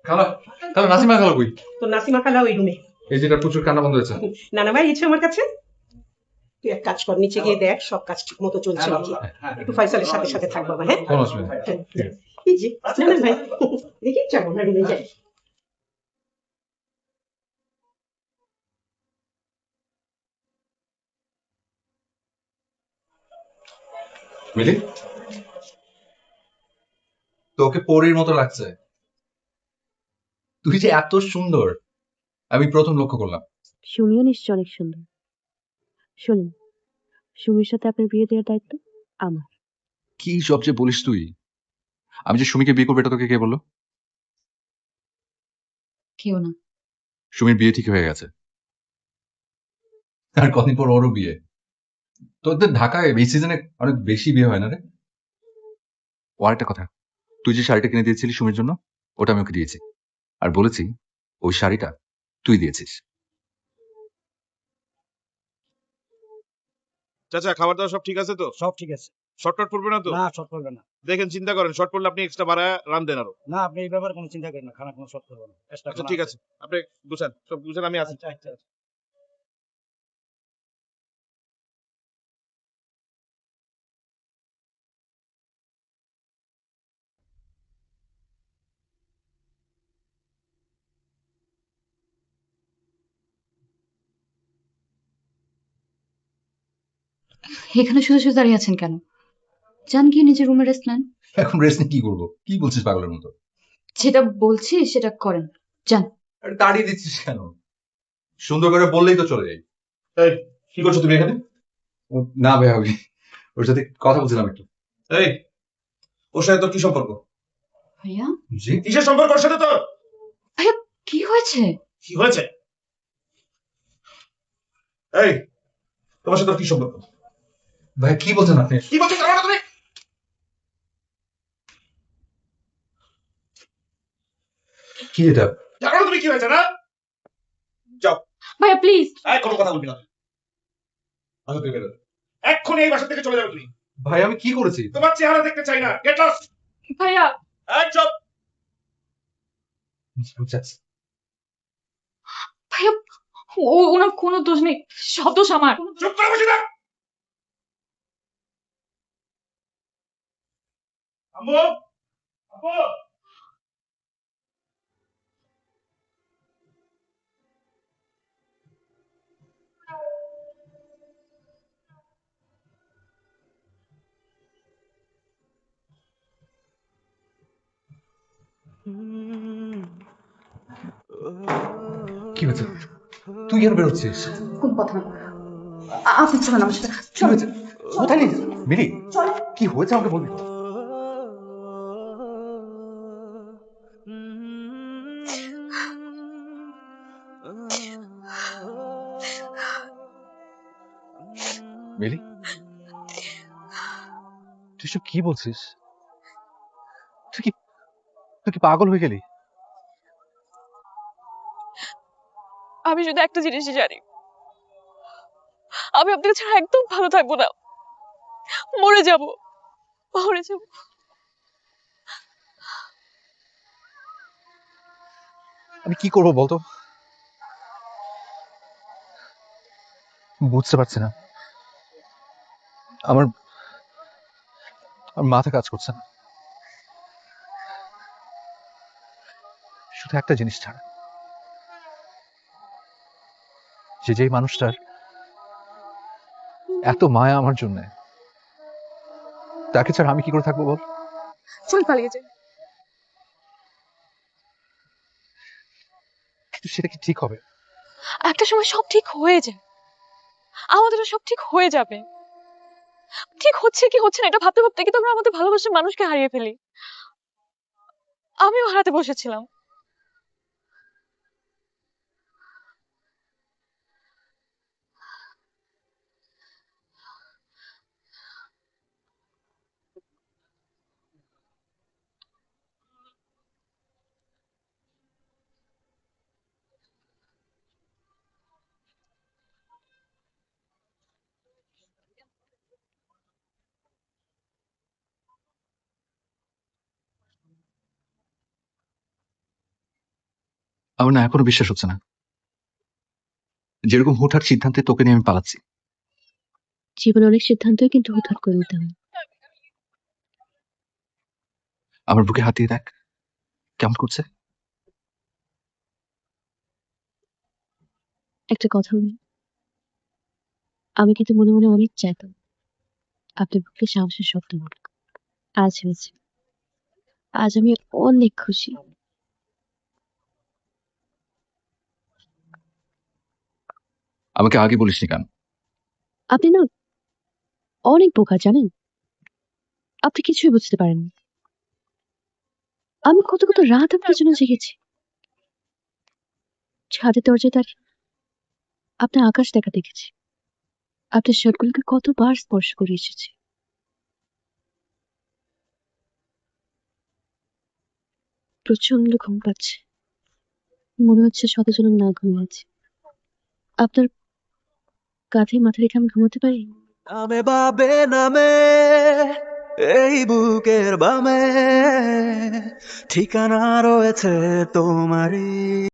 খালা, খালা নাসিমা খালা কই? তো নাসিমা খালা ওই রুমে। এই যেটা প্রচুর কান্না বন্ধ হয়েছে। নানা ভাই ইচ্ছে আমার কাছে, তুই এক কাজ কর, নিচে গিয়ে দেখ সব কাজ ঠিক মতো চলছে নাকি। একটু ফয়সালের সাথে সাথে থাক বাবা, হ্যাঁ? কোনো অসুবিধা নেই। ঠিক আছে। এই যে নানা ভাই, দেখি যাবো না রুমে যাই। মিলি, তোকে পরীর মতো লাগছে। তুই যে এত সুন্দর আমি প্রথম লক্ষ্য করলাম। সুমিও নিশ্চয় অনেক সুন্দর। শুনুন, সুমির সাথে আপনার বিয়ে দেওয়ার দায়িত্ব আমার। কি সবচেয়ে বলিস তুই? আমি যে সুমিকে বিয়ে করবো এটা তোকে কে বললো? কেউ না। সুমির বিয়ে ঠিক হয়ে গেছে, আর কদিন পর ওরও বিয়ে। তোদের ঢাকায় এই সিজনে অনেক বেশি বিয়ে হয় না রে? ও আরেকটা কথা, তুই যে শাড়িটা কিনে দিয়েছিলি সুমির জন্য, ওটা আমি ওকে দিয়েছি, আর বলেছি ওই শাড়িটা তুই দিয়েছিস। চাচা খাবার দাবার সব ঠিক আছে তো? সব ঠিক আছে। শর্টকাট পড়বে না তো? না, শর্ট করবে না। দেখেন চিন্তা করেন, শর্ট পড়লে আপনি এক্সট্রা ভাড়া রান্ধেন আরো। না, আপনি এই ব্যাপারে কোনো চিন্তা করেন না, খানা কোনো শর্ট করবো না। এক্সট্রা আচ্ছা খানা ঠিক আছে, আপনি গুছান, সব গুছান, আমি আছি। আচ্ছা আচ্ছা আচ্ছা। এখানে শুধু শুধু দাঁড়িয়ে আছেন কেন? যান গিয়ে নিজের রুমে রেস্ট নেন। এখন রেস্ট নিয়ে কি করবো? কি বলছিস পাগলের মতো? যেটা বলছি সেটা করেন, যান। আরে তাড়িয়ে দিচ্ছিস কেন? সুন্দর করে বললেই তো চলে যাই। এই কি করছো তুমি এখানে? না ভাই, আমি ওর সাথে কথা বলছিলাম একটু। এই ওর সাথে তোর কি সম্পর্ক? ভাইয়া, জি? কিসের সম্পর্ক ওর সাথে তোর? ভাইয়া কি হয়েছে? কি হয়েছে? এই তোমার সাথে তোর কি সম্পর্ক? ভাই কি বলছেন আপনি? কি বলছো জানো না তুমি? কি এটা? জানো না তুমি কি হয়েছে না? যাও। ভাইয়া প্লিজ। কোনো কথা বলবি না। আচ্ছা তুই বেরো, এক্ষুনি এই বাসা থেকে চলে যাবে তুমি। ভাই আমি কি করেছি? তোমার চেহারা দেখতে চাই না, গেট লস্ট। ভাইয়া, একদম। ভাইয়া ওনার কোনো দোষ নেই, সব দোষ আমার। চুপ করে বসে থাক। আম্মু, আম্মু। কি হয়েছে? তুই কেন বেরোচ্ছিস? কোন কথা না, আপনি চলেন আমার সাথে। কি হয়েছে? কোথায় নিয়ে মিলি? কি হয়েছে আমাকে বলবি তো? মিলি, তুই সব কি বলছিস? তুই কি তুই কি পাগল হয়ে গেলি? আমি শুধু একটা জিনিসই জানি, আমি আপনাকে ছাড়া একদম ভালো থাকবো না, মরে যাব, মরে যাব। আমি কি করবো বলতো? বুঝতে পারছি না। আমার আমার মাথা কাজ করছে না, শুধু একটা জিনিস ছাড়া, যেই মানুষটার এত মায়া আমার জন্য, তাকে ছাড়া আমি কি করে থাকবো বল? চল পালিয়ে যাই। কিন্তু সেটা কি ঠিক হবে? একটা সময় সব ঠিক হয়ে যায়, আমাদেরও সব ঠিক হয়ে যাবে। ঠিক হচ্ছে কি হচ্ছে না এটা ভাবতে ভাবতে কিন্তু আমরা আমাদের ভালোবাসার মানুষকে হারিয়ে ফেলি। আমিও হারাতে বসেছিলাম। আমার না এখনো বিশ্বাস হচ্ছে না, যেরকম হুটহাট সিদ্ধান্তে তোকে নিয়ে আমি পালাচ্ছি। জীবনে অনেক সিদ্ধান্তই কিন্তু হুটহাট করে নিতে হয়। আমার বুকে হাত দিয়ে দেখ কেমন করছে। একটা কথা বলি, আমি কিন্তু মনে মনে অনেক চাইতাম আপনার বুকে সাহসের শব্দ হোক। আজ হয়েছে। আজ আমি অনেক খুশি। আমাকে আগে বলিসনি কেন? আপনি না অনেক বোকা জানেন, আপনি কিছুই বুঝতে পারেন না। আমি কত কত রাত আপনার জন্য জেগেছি, ছাদের দরজায় দাঁড়িয়ে আপনার আকাশ দেখা দেখেছি, আপনার শার্টগুলোকে কতবার স্পর্শ করে এসেছি। প্রচন্ড ঘুম পাচ্ছে, মনে হচ্ছে শত জনম না ঘুমিয়ে আছি। আপনার কাঁধে মাথা রেখে আমি ঘুমাতে পারি। নামে বাবে নামে এই বুকের বামে ঠিকানা রয়েছে তোমারই।